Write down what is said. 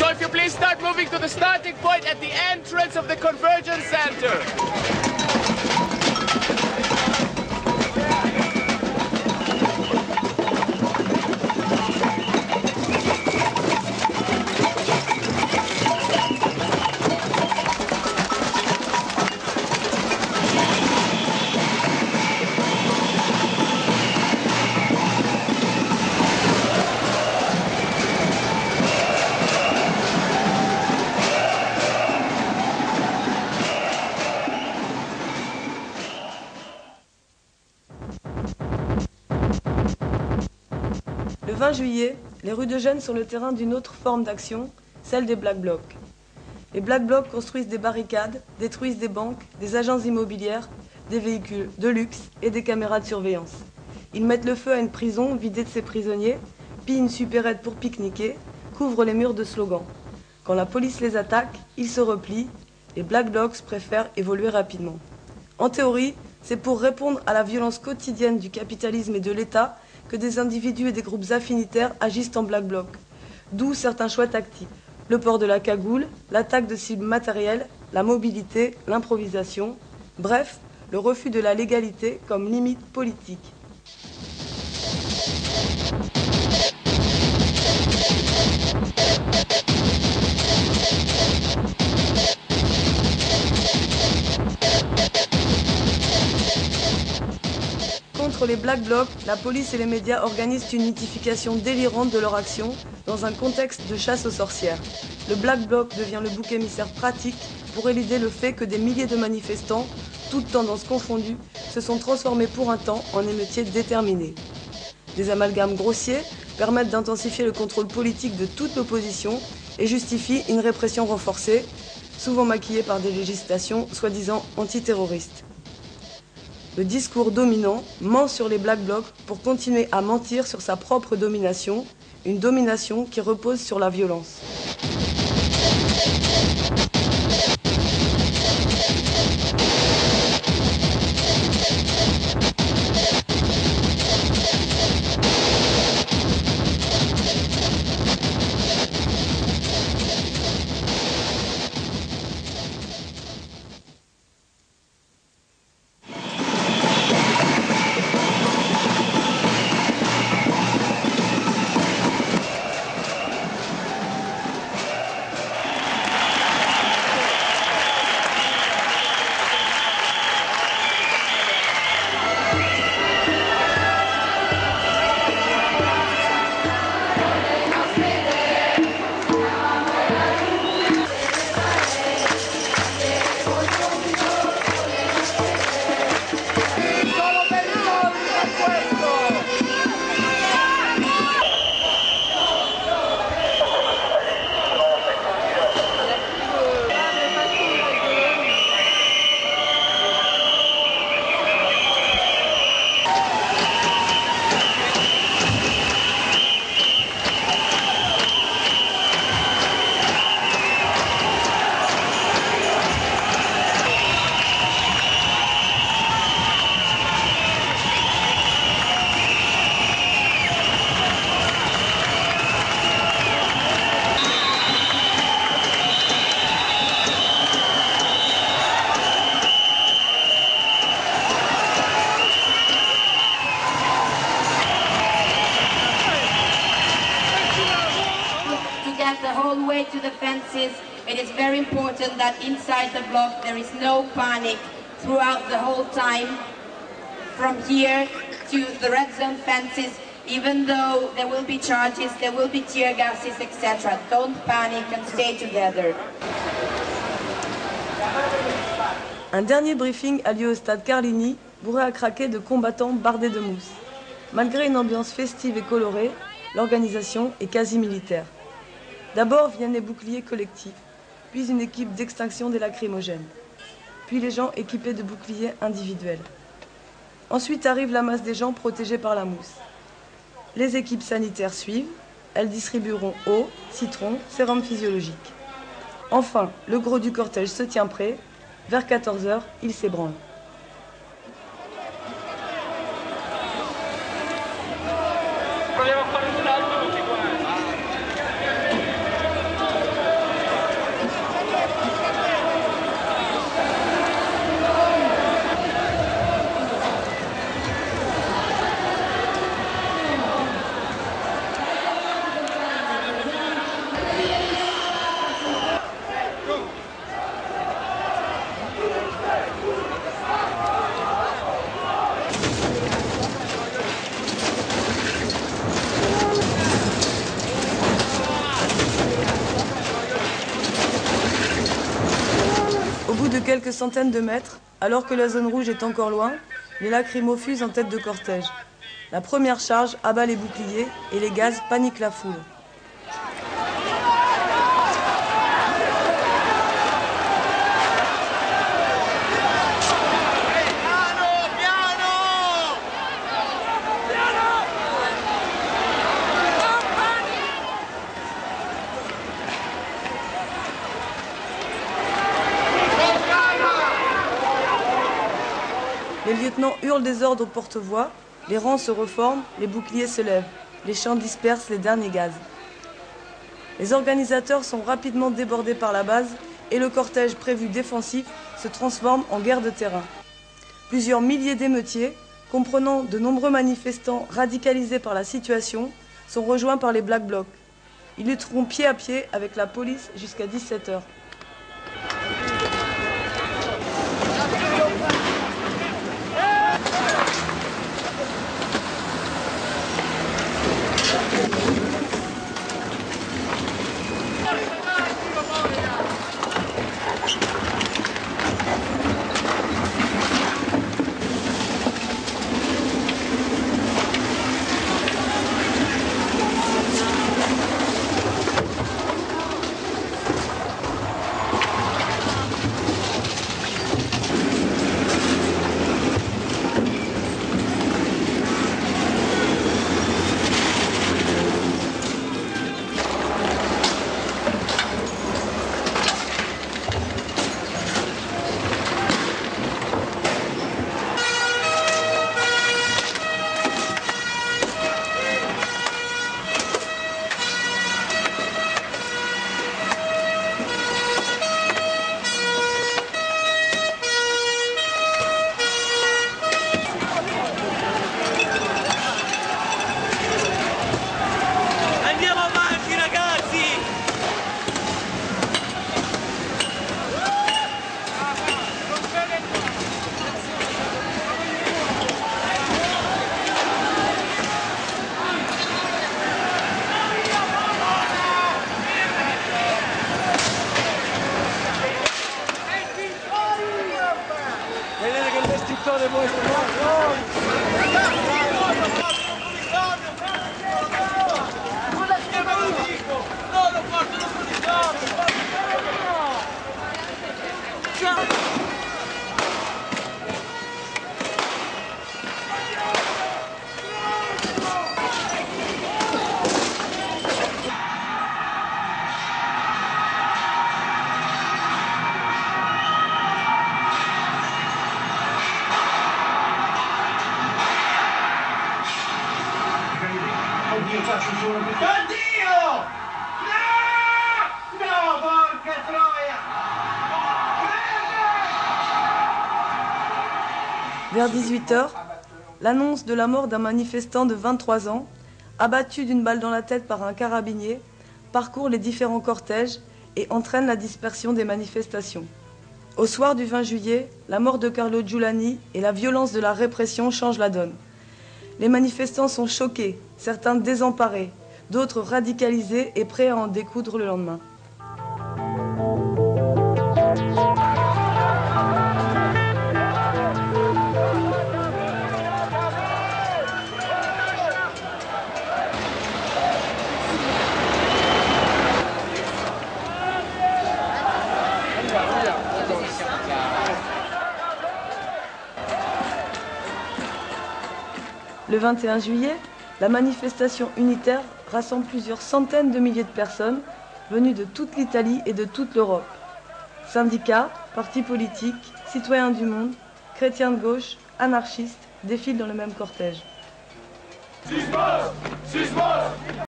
So if you please start moving to the starting point at the entrance of the Convergence Center. Le 20 juillet, les rues de Gênes sont le terrain d'une autre forme d'action, celle des Black Blocs. Les Black Blocs construisent des barricades, détruisent des banques, des agences immobilières, des véhicules de luxe et des caméras de surveillance. Ils mettent le feu à une prison vidée de ses prisonniers, pillent une supérette pour pique-niquer, couvrent les murs de slogans. Quand la police les attaque, ils se replient. Les Black Blocs préfèrent évoluer rapidement. En théorie, c'est pour répondre à la violence quotidienne du capitalisme et de l'État que des individus et des groupes affinitaires agissent en Black Bloc. D'où certains choix tactiques. Le port de la cagoule, l'attaque de cibles matérielles, la mobilité, l'improvisation. Bref, le refus de la légalité comme limite politique. Contre les Black Blocs, la police et les médias organisent une mythification délirante de leur action dans un contexte de chasse aux sorcières. Le Black Bloc devient le bouc émissaire pratique pour éluder le fait que des milliers de manifestants, toutes tendances confondues, se sont transformés pour un temps en émeutiers déterminés. Des amalgames grossiers permettent d'intensifier le contrôle politique de toute l'opposition et justifient une répression renforcée, souvent maquillée par des législations soi-disant antiterroristes. Le discours dominant ment sur les Black Blocs pour continuer à mentir sur sa propre domination, une domination qui repose sur la violence. To the fences, it is very important that inside the block there is no panic throughout the whole time, from here to the red zone fences. Even though there will be charges, there will be tear gases, etc. Don't panic and stay together. Un dernier briefing a lieu au stade Carlini, bourré à craquer de combattants bardés de mousse. Malgré une ambiance festive et colorée, l'organisation est quasi militaire. D'abord viennent les boucliers collectifs, puis une équipe d'extinction des lacrymogènes, puis les gens équipés de boucliers individuels. Ensuite arrive la masse des gens protégés par la mousse. Les équipes sanitaires suivent, elles distribueront eau, citron, sérum physiologique. Enfin, le gros du cortège se tient prêt, vers 14 h, il s'ébranle. quelques centaines de mètres, alors que la zone rouge est encore loin, les lacrymos fusent en tête de cortège. La première charge abat les boucliers et les gaz paniquent la foule. Les lieutenants hurlent des ordres aux porte-voix, les rangs se reforment, les boucliers se lèvent, les champs dispersent les derniers gaz. Les organisateurs sont rapidement débordés par la base et le cortège prévu défensif se transforme en guerre de terrain. Plusieurs milliers d'émeutiers, comprenant de nombreux manifestants radicalisés par la situation, sont rejoints par les Black Blocs. Ils lutteront pied à pied avec la police jusqu'à 17 h. Vers 18 h, l'annonce de la mort d'un manifestant de 23 ans, abattu d'une balle dans la tête par un carabinier, parcourt les différents cortèges et entraîne la dispersion des manifestations. Au soir du 20 juillet, la mort de Carlo Giuliani et la violence de la répression changent la donne. Les manifestants sont choqués, certains désemparés, d'autres radicalisés et prêts à en découdre le lendemain. Le 21 juillet, la manifestation unitaire rassemble plusieurs centaines de milliers de personnes venues de toute l'Italie et de toute l'Europe. Syndicats, partis politiques, citoyens du monde, chrétiens de gauche, anarchistes défilent dans le même cortège.